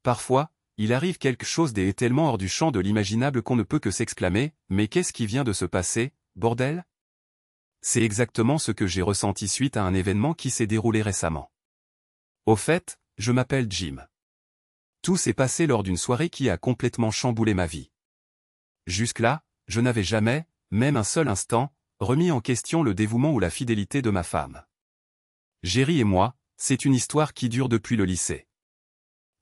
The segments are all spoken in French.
Parfois, il arrive quelque chose de tellement hors du champ de l'imaginable qu'on ne peut que s'exclamer « Mais qu'est-ce qui vient de se passer, bordel ?» C'est exactement ce que j'ai ressenti suite à un événement qui s'est déroulé récemment. Au fait, je m'appelle Jim. Tout s'est passé lors d'une soirée qui a complètement chamboulé ma vie. Jusque-là, je n'avais jamais, même un seul instant, remis en question le dévouement ou la fidélité de ma femme. Jerry et moi, c'est une histoire qui dure depuis le lycée.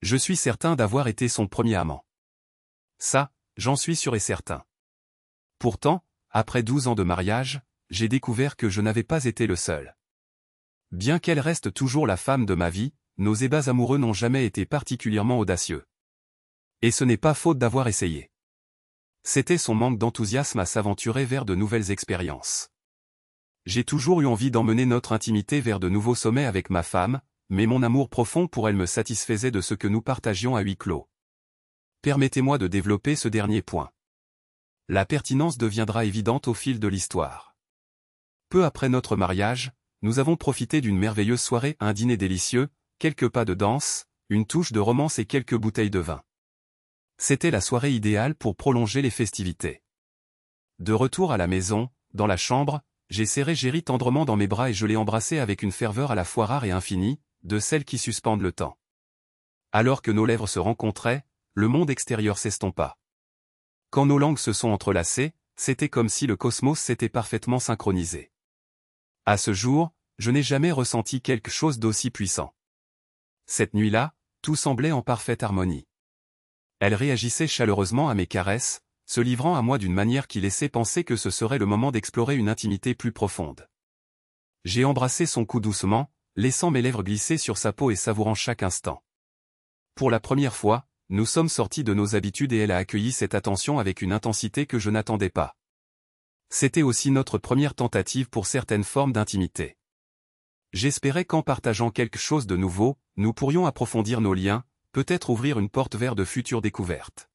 Je suis certain d'avoir été son premier amant. Ça, j'en suis sûr et certain. Pourtant, après 12 ans de mariage, j'ai découvert que je n'avais pas été le seul. Bien qu'elle reste toujours la femme de ma vie, nos ébats amoureux n'ont jamais été particulièrement audacieux. Et ce n'est pas faute d'avoir essayé. C'était son manque d'enthousiasme à s'aventurer vers de nouvelles expériences. J'ai toujours eu envie d'emmener notre intimité vers de nouveaux sommets avec ma femme, mais mon amour profond pour elle me satisfaisait de ce que nous partagions à huis clos. Permettez-moi de développer ce dernier point. La pertinence deviendra évidente au fil de l'histoire. Peu après notre mariage, nous avons profité d'une merveilleuse soirée, un dîner délicieux, quelques pas de danse, une touche de romance et quelques bouteilles de vin. C'était la soirée idéale pour prolonger les festivités. De retour à la maison, dans la chambre, j'ai serré Jerry tendrement dans mes bras et je l'ai embrassé avec une ferveur à la fois rare et infinie, de celles qui suspendent le temps. Alors que nos lèvres se rencontraient, le monde extérieur s'estompa. Quand nos langues se sont entrelacées, c'était comme si le cosmos s'était parfaitement synchronisé. À ce jour, je n'ai jamais ressenti quelque chose d'aussi puissant. Cette nuit-là, tout semblait en parfaite harmonie. Elle réagissait chaleureusement à mes caresses, se livrant à moi d'une manière qui laissait penser que ce serait le moment d'explorer une intimité plus profonde. J'ai embrassé son cou doucement, laissant mes lèvres glisser sur sa peau et savourant chaque instant. Pour la première fois, nous sommes sortis de nos habitudes et elle a accueilli cette attention avec une intensité que je n'attendais pas. C'était aussi notre première tentative pour certaines formes d'intimité. J'espérais qu'en partageant quelque chose de nouveau, nous pourrions approfondir nos liens, peut-être ouvrir une porte vers de futures découvertes.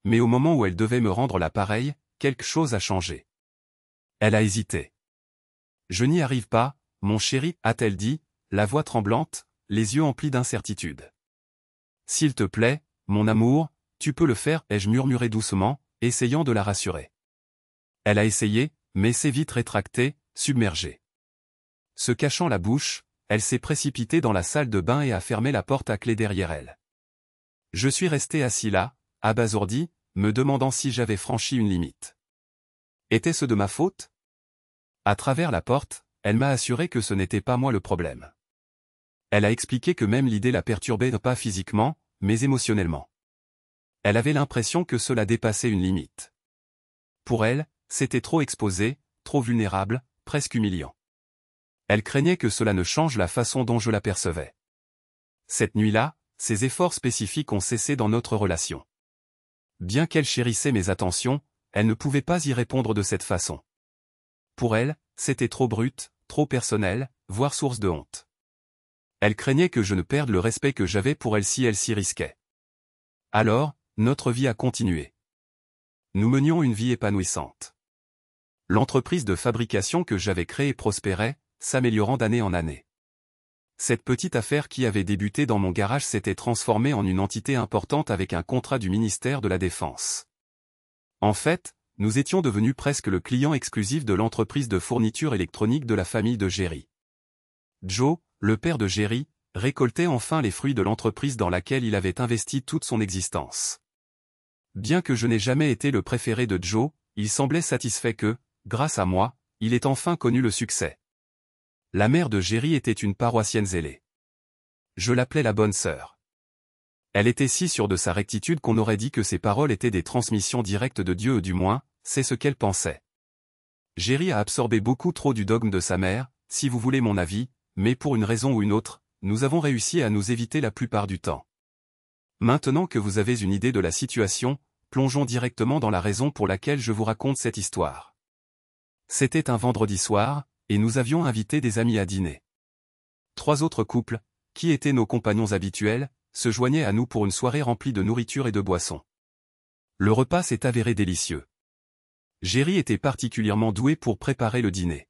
Mais au moment où elle devait me rendre l'appareil, quelque chose a changé. Elle a hésité. « Je n'y arrive pas, mon chéri, a-t-elle dit, la voix tremblante, les yeux emplis d'incertitude. « S'il te plaît, mon amour, tu peux le faire, ai-je murmuré doucement, essayant de la rassurer. Elle a essayé, mais s'est vite rétractée, submergée. Se cachant la bouche, elle s'est précipitée dans la salle de bain et a fermé la porte à clé derrière elle. Je suis resté assis là, abasourdi, me demandant si j'avais franchi une limite. Était-ce de ma faute? À travers la porte, elle m'a assuré que ce n'était pas moi le problème. Elle a expliqué que même l'idée la perturbait pas physiquement, mais émotionnellement. Elle avait l'impression que cela dépassait une limite. Pour elle, c'était trop exposé, trop vulnérable, presque humiliant. Elle craignait que cela ne change la façon dont je l'apercevais. Cette nuit-là, ses efforts spécifiques ont cessé dans notre relation. Bien qu'elle chérissait mes attentions, elle ne pouvait pas y répondre de cette façon. Pour elle, c'était trop brut, trop personnel, voire source de honte. Elle craignait que je ne perde le respect que j'avais pour elle si elle s'y risquait. Alors, notre vie a continué. Nous menions une vie épanouissante. L'entreprise de fabrication que j'avais créée prospérait, s'améliorant d'année en année. Cette petite affaire qui avait débuté dans mon garage s'était transformée en une entité importante avec un contrat du ministère de la Défense. En fait, nous étions devenus presque le client exclusif de l'entreprise de fourniture électronique de la famille de Jerry. Joe, le père de Jerry, récoltait enfin les fruits de l'entreprise dans laquelle il avait investi toute son existence. Bien que je n'ai jamais été le préféré de Joe, il semblait satisfait que, grâce à moi, il ait enfin connu le succès. La mère de Jerry était une paroissienne zélée. Je l'appelais la bonne sœur. Elle était si sûre de sa rectitude qu'on aurait dit que ses paroles étaient des transmissions directes de Dieu, du moins, c'est ce qu'elle pensait. Jerry a absorbé beaucoup trop du dogme de sa mère, si vous voulez mon avis, mais pour une raison ou une autre, nous avons réussi à nous éviter la plupart du temps. Maintenant que vous avez une idée de la situation, plongeons directement dans la raison pour laquelle je vous raconte cette histoire. C'était un vendredi soir, et nous avions invité des amis à dîner. 3 autres couples, qui étaient nos compagnons habituels, se joignaient à nous pour une soirée remplie de nourriture et de boissons. Le repas s'est avéré délicieux. Jerry était particulièrement doué pour préparer le dîner.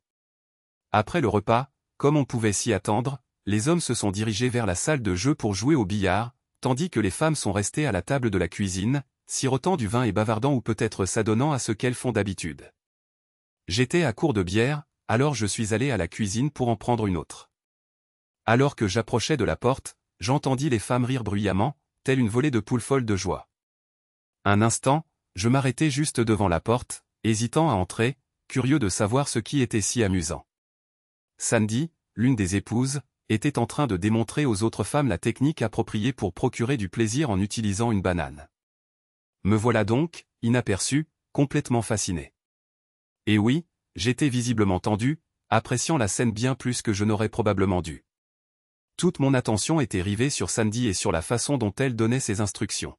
Après le repas, comme on pouvait s'y attendre, les hommes se sont dirigés vers la salle de jeu pour jouer au billard, tandis que les femmes sont restées à la table de la cuisine, sirotant du vin et bavardant ou peut-être s'adonnant à ce qu'elles font d'habitude. J'étais à court de bière, alors je suis allé à la cuisine pour en prendre une autre. Alors que j'approchais de la porte, j'entendis les femmes rire bruyamment, telle une volée de poules folles de joie. Un instant, je m'arrêtai juste devant la porte, hésitant à entrer, curieux de savoir ce qui était si amusant. Sandy, l'une des épouses, était en train de démontrer aux autres femmes la technique appropriée pour procurer du plaisir en utilisant une banane. Me voilà donc, inaperçu, complètement fasciné. Et oui, j'étais visiblement tendu, appréciant la scène bien plus que je n'aurais probablement dû. Toute mon attention était rivée sur Sandy et sur la façon dont elle donnait ses instructions.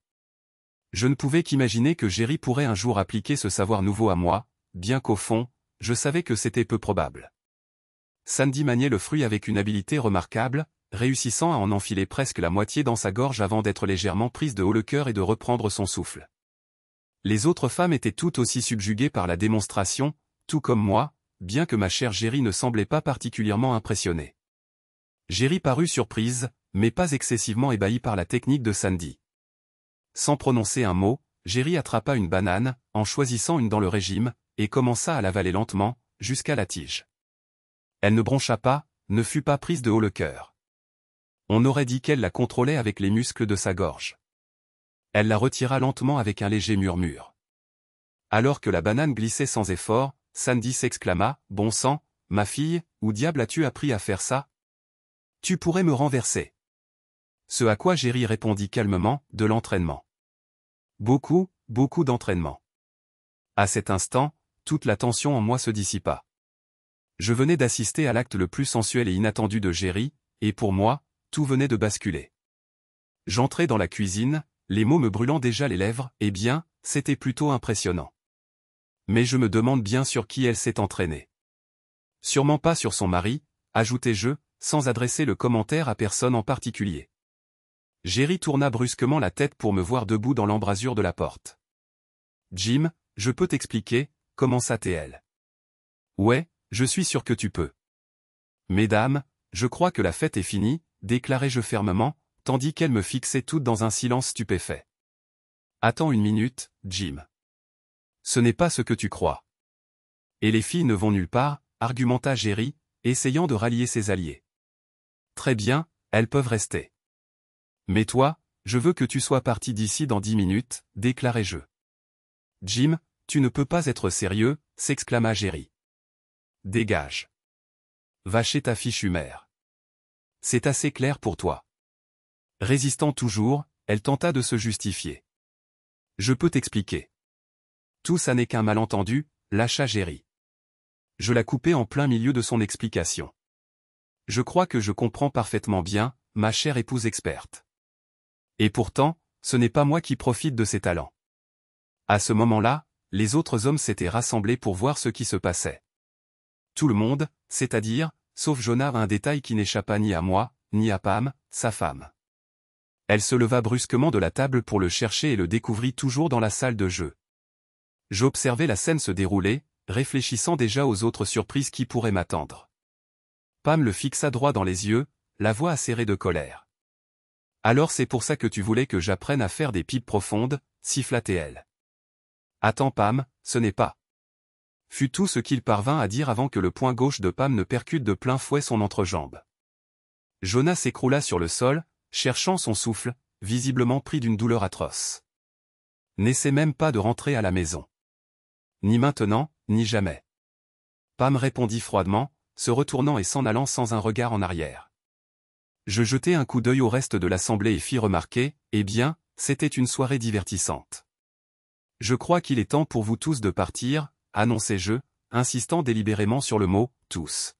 Je ne pouvais qu'imaginer que Jerry pourrait un jour appliquer ce savoir nouveau à moi, bien qu'au fond, je savais que c'était peu probable. Sandy maniait le fruit avec une habileté remarquable, réussissant à en enfiler presque la moitié dans sa gorge avant d'être légèrement prise de haut le cœur et de reprendre son souffle. Les autres femmes étaient toutes aussi subjuguées par la démonstration, tout comme moi, bien que ma chère Jerry ne semblait pas particulièrement impressionnée. Jerry parut surprise, mais pas excessivement ébahie par la technique de Sandy. Sans prononcer un mot, Jerry attrapa une banane, en choisissant une dans le régime, et commença à l'avaler lentement, jusqu'à la tige. Elle ne broncha pas, ne fut pas prise de haut le cœur. On aurait dit qu'elle la contrôlait avec les muscles de sa gorge. Elle la retira lentement avec un léger murmure. Alors que la banane glissait sans effort, Sandy s'exclama, « Bon sang, ma fille, où diable as-tu appris à faire ça? Tu pourrais me renverser. » Ce à quoi Jerry répondit calmement, « De l'entraînement. » Beaucoup, beaucoup d'entraînement. À cet instant, toute la tension en moi se dissipa. Je venais d'assister à l'acte le plus sensuel et inattendu de Jerry, et pour moi, tout venait de basculer. J'entrai dans la cuisine, les mots me brûlant déjà les lèvres, eh bien, c'était plutôt impressionnant. Mais je me demande bien sur qui elle s'est entraînée. Sûrement pas sur son mari, ajoutai-je, sans adresser le commentaire à personne en particulier. Jerry tourna brusquement la tête pour me voir debout dans l'embrasure de la porte. « Jim, je peux t'expliquer, commença-t-elle. »« Ouais, je suis sûr que tu peux. »« Mesdames, je crois que la fête est finie, déclarai-je fermement, tandis qu'elle me fixait toutes dans un silence stupéfait. « Attends une minute, Jim. Ce n'est pas ce que tu crois. Et les filles ne vont nulle part, argumenta Jerry, essayant de rallier ses alliés. Très bien, elles peuvent rester. Mais toi, je veux que tu sois parti d'ici dans 10 minutes, déclarai-je. Jim, tu ne peux pas être sérieux, s'exclama Jerry. Dégage. Va chez ta fichue mère. C'est assez clair pour toi. Résistant toujours, elle tenta de se justifier. Je peux t'expliquer. Tout ça n'est qu'un malentendu, lâcha Jerry. Je la coupai en plein milieu de son explication. Je crois que je comprends parfaitement bien, ma chère épouse experte. Et pourtant, ce n'est pas moi qui profite de ses talents. À ce moment-là, les autres hommes s'étaient rassemblés pour voir ce qui se passait. Tout le monde, c'est-à-dire, sauf Jonah, un détail qui n'échappa ni à moi, ni à Pam, sa femme. Elle se leva brusquement de la table pour le chercher et le découvrit toujours dans la salle de jeu. J'observais la scène se dérouler, réfléchissant déjà aux autres surprises qui pourraient m'attendre. Pam le fixa droit dans les yeux, la voix acérée de colère. « Alors c'est pour ça que tu voulais que j'apprenne à faire des pipes profondes, siffla-t-elle. Attends Pam, ce n'est pas. » Fut tout ce qu'il parvint à dire avant que le poing gauche de Pam ne percute de plein fouet son entrejambe. Jonah s'écroula sur le sol, cherchant son souffle, visiblement pris d'une douleur atroce. N'essaie même pas de rentrer à la maison. Ni maintenant, ni jamais. Pam répondit froidement, se retournant et s'en allant sans un regard en arrière. Je jetai un coup d'œil au reste de l'assemblée et fis remarquer, eh bien, c'était une soirée divertissante. Je crois qu'il est temps pour vous tous de partir, annonçai-je, insistant délibérément sur le mot « tous ».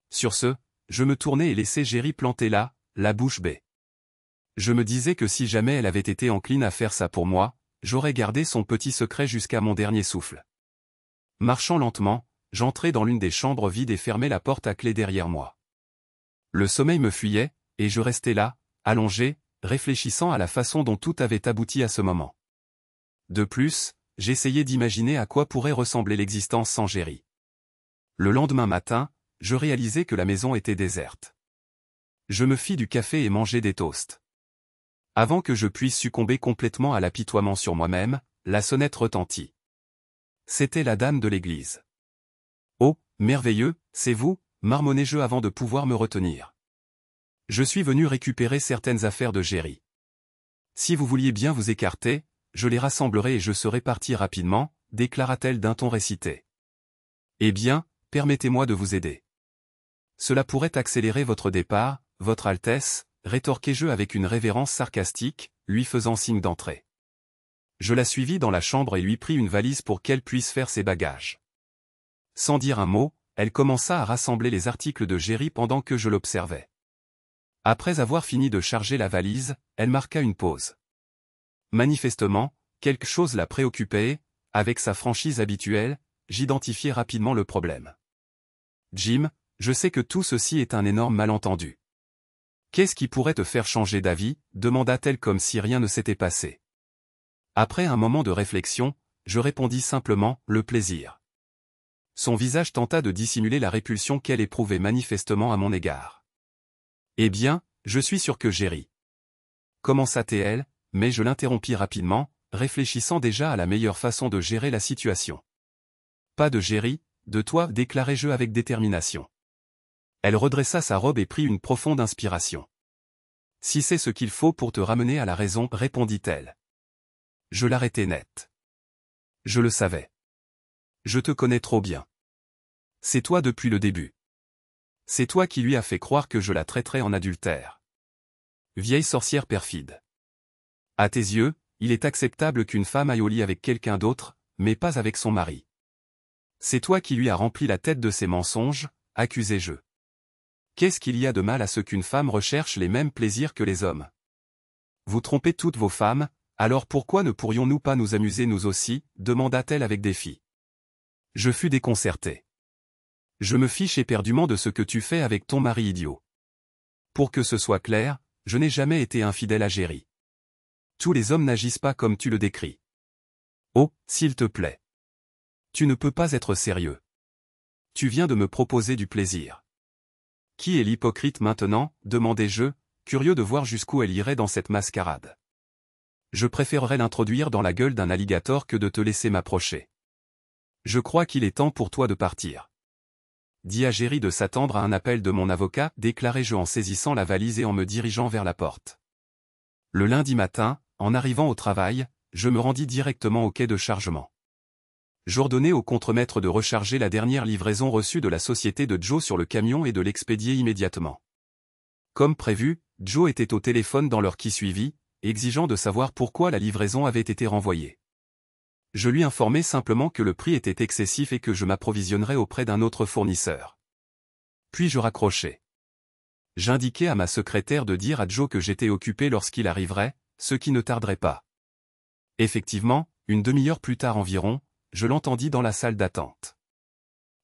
Sur ce, je me tournai et laissai Jerry planter là, la bouche bée. Je me disais que si jamais elle avait été encline à faire ça pour moi, j'aurais gardé son petit secret jusqu'à mon dernier souffle. Marchant lentement, j'entrai dans l'une des chambres vides et fermai la porte à clé derrière moi. Le sommeil me fuyait, et je restais là, allongé, réfléchissant à la façon dont tout avait abouti à ce moment. De plus, j'essayais d'imaginer à quoi pourrait ressembler l'existence sans Jerry. Le lendemain matin, je réalisai que la maison était déserte. Je me fis du café et mangeai des toasts. Avant que je puisse succomber complètement à l'apitoiement sur moi-même, la sonnette retentit. C'était la dame de l'église. Oh, merveilleux, c'est vous, marmonnai-je avant de pouvoir me retenir. Je suis venu récupérer certaines affaires de Géry. Si vous vouliez bien vous écarter, je les rassemblerai et je serai parti rapidement, déclara-t-elle d'un ton récité. Eh bien, permettez-moi de vous aider. Cela pourrait accélérer votre départ, votre Altesse, rétorquai-je avec une révérence sarcastique, lui faisant signe d'entrer. Je la suivis dans la chambre et lui pris une valise pour qu'elle puisse faire ses bagages. Sans dire un mot, elle commença à rassembler les articles de Géry pendant que je l'observais. Après avoir fini de charger la valise, elle marqua une pause. Manifestement, quelque chose la préoccupait et, avec sa franchise habituelle, j'identifiai rapidement le problème. Jim, je sais que tout ceci est un énorme malentendu. Qu'est-ce qui pourrait te faire changer d'avis, demanda-t-elle comme si rien ne s'était passé. Après un moment de réflexion, je répondis simplement, le plaisir. Son visage tenta de dissimuler la répulsion qu'elle éprouvait manifestement à mon égard. Eh bien, je suis sûr que Géry. Commença-t-elle, mais je l'interrompis rapidement, réfléchissant déjà à la meilleure façon de gérer la situation. Pas de Géry, de toi, déclarai-je avec détermination. Elle redressa sa robe et prit une profonde inspiration. Si c'est ce qu'il faut pour te ramener à la raison, répondit-elle. Je l'arrêtai net. Je le savais. Je te connais trop bien. C'est toi depuis le début. C'est toi qui lui as fait croire que je la traiterais en adultère. Vieille sorcière perfide. À tes yeux, il est acceptable qu'une femme aille au lit avec quelqu'un d'autre, mais pas avec son mari. C'est toi qui lui as rempli la tête de ses mensonges, accusai-je. Qu'est-ce qu'il y a de mal à ce qu'une femme recherche les mêmes plaisirs que les hommes? Vous trompez toutes vos femmes, alors pourquoi ne pourrions-nous pas nous amuser nous aussi, demanda-t-elle avec défi. Je fus déconcerté. Je me fiche éperdument de ce que tu fais avec ton mari idiot. Pour que ce soit clair, je n'ai jamais été infidèle à Géry. Tous les hommes n'agissent pas comme tu le décris. Oh, s'il te plaît. Tu ne peux pas être sérieux. Tu viens de me proposer du plaisir. Qui est l'hypocrite maintenant, demandai-je, curieux de voir jusqu'où elle irait dans cette mascarade. Je préférerais l'introduire dans la gueule d'un alligator que de te laisser m'approcher. Je crois qu'il est temps pour toi de partir. Dis à Géry de s'attendre à un appel de mon avocat, déclarai-je en saisissant la valise et en me dirigeant vers la porte. Le lundi matin, en arrivant au travail, je me rendis directement au quai de chargement. J'ordonnai au contremaître de recharger la dernière livraison reçue de la société de Joe sur le camion et de l'expédier immédiatement. Comme prévu, Joe était au téléphone dans l'heure qui suivit, exigeant de savoir pourquoi la livraison avait été renvoyée. Je lui informai simplement que le prix était excessif et que je m'approvisionnerais auprès d'un autre fournisseur. Puis je raccrochai. J'indiquai à ma secrétaire de dire à Joe que j'étais occupé lorsqu'il arriverait, ce qui ne tarderait pas. Effectivement, une demi-heure plus tard environ, je l'entendis dans la salle d'attente.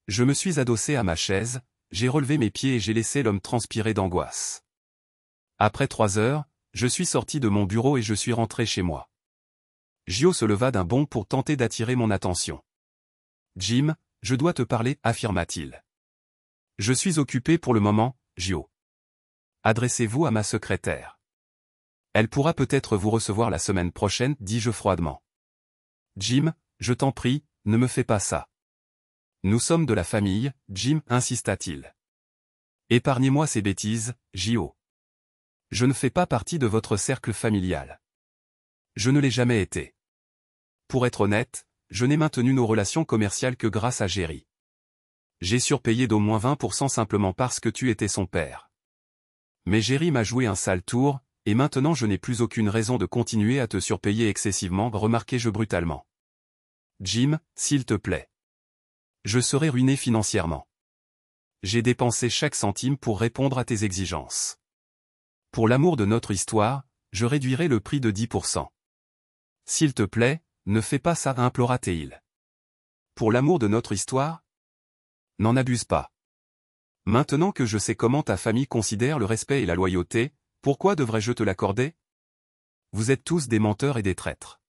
Je me suis adossé à ma chaise, j'ai relevé mes pieds et j'ai laissé l'homme transpirer d'angoisse. Après 3 heures, je suis sorti de mon bureau et je suis rentré chez moi. Gio se leva d'un bond pour tenter d'attirer mon attention. « Jim, je dois te parler, affirma-t-il. Je suis occupé pour le moment, Gio. Adressez-vous à ma secrétaire. Elle pourra peut-être vous recevoir la semaine prochaine, dis-je froidement. Jim, je t'en prie, ne me fais pas ça. Nous sommes de la famille, Jim, insista-t-il. Épargnez-moi ces bêtises, Gio. Je ne fais pas partie de votre cercle familial. Je ne l'ai jamais été. Pour être honnête, je n'ai maintenu nos relations commerciales que grâce à Géry. J'ai surpayé d'au moins 20% simplement parce que tu étais son père. Mais Géry m'a joué un sale tour, et maintenant je n'ai plus aucune raison de continuer à te surpayer excessivement, remarquai-je brutalement. Jim, s'il te plaît. Je serai ruiné financièrement. J'ai dépensé chaque centime pour répondre à tes exigences. Pour l'amour de notre histoire, je réduirai le prix de 10%. S'il te plaît, ne fais pas ça, implora-t-il. Pour l'amour de notre histoire? N'en abuse pas. Maintenant que je sais comment ta famille considère le respect et la loyauté, pourquoi devrais-je te l'accorder? Vous êtes tous des menteurs et des traîtres.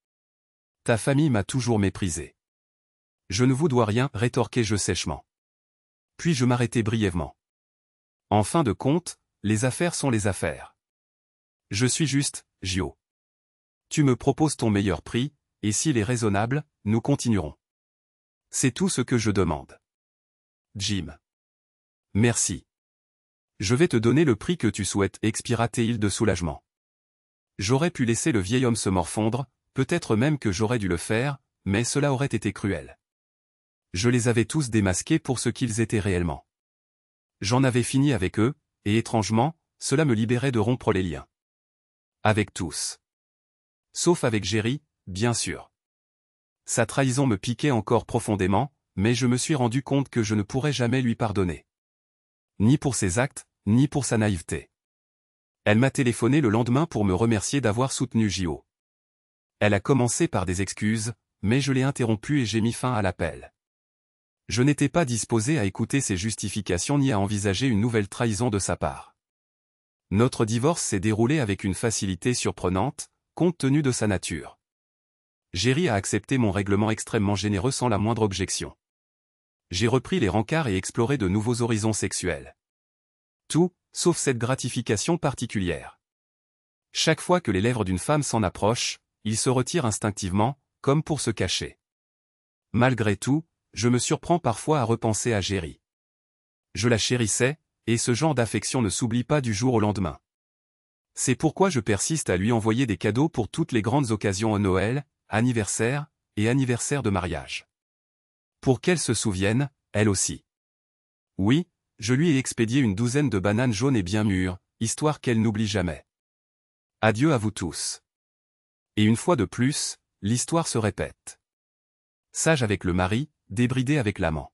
Ta famille m'a toujours méprisé. Je ne vous dois rien, rétorquai-je sèchement. Puis je m'arrêtai brièvement. En fin de compte, les affaires sont les affaires. Je suis juste, Gio. Tu me proposes ton meilleur prix, et s'il est raisonnable, nous continuerons. C'est tout ce que je demande. Jim. Merci. Je vais te donner le prix que tu souhaites, expira-t-il de soulagement. J'aurais pu laisser le vieil homme se morfondre, peut-être même que j'aurais dû le faire, mais cela aurait été cruel. Je les avais tous démasqués pour ce qu'ils étaient réellement. J'en avais fini avec eux, et étrangement, cela me libérait de rompre les liens. Avec tous. Sauf avec Jerry, bien sûr. Sa trahison me piquait encore profondément, mais je me suis rendu compte que je ne pourrais jamais lui pardonner. Ni pour ses actes, ni pour sa naïveté. Elle m'a téléphoné le lendemain pour me remercier d'avoir soutenu Gio. Elle a commencé par des excuses, mais je l'ai interrompue et j'ai mis fin à l'appel. Je n'étais pas disposé à écouter ses justifications ni à envisager une nouvelle trahison de sa part. Notre divorce s'est déroulé avec une facilité surprenante, compte tenu de sa nature. Jerry a accepté mon règlement extrêmement généreux sans la moindre objection. J'ai repris les rencarts et exploré de nouveaux horizons sexuels. Tout, sauf cette gratification particulière. Chaque fois que les lèvres d'une femme s'en approchent, il se retire instinctivement, comme pour se cacher. Malgré tout, je me surprends parfois à repenser à Jerry. Je la chérissais, et ce genre d'affection ne s'oublie pas du jour au lendemain. C'est pourquoi je persiste à lui envoyer des cadeaux pour toutes les grandes occasions à Noël, anniversaire, et anniversaire de mariage. Pour qu'elle se souvienne, elle aussi. Oui, je lui ai expédié une douzaine de bananes jaunes et bien mûres, histoire qu'elle n'oublie jamais. Adieu à vous tous. Et une fois de plus, l'histoire se répète. Sage avec le mari, débridé avec l'amant.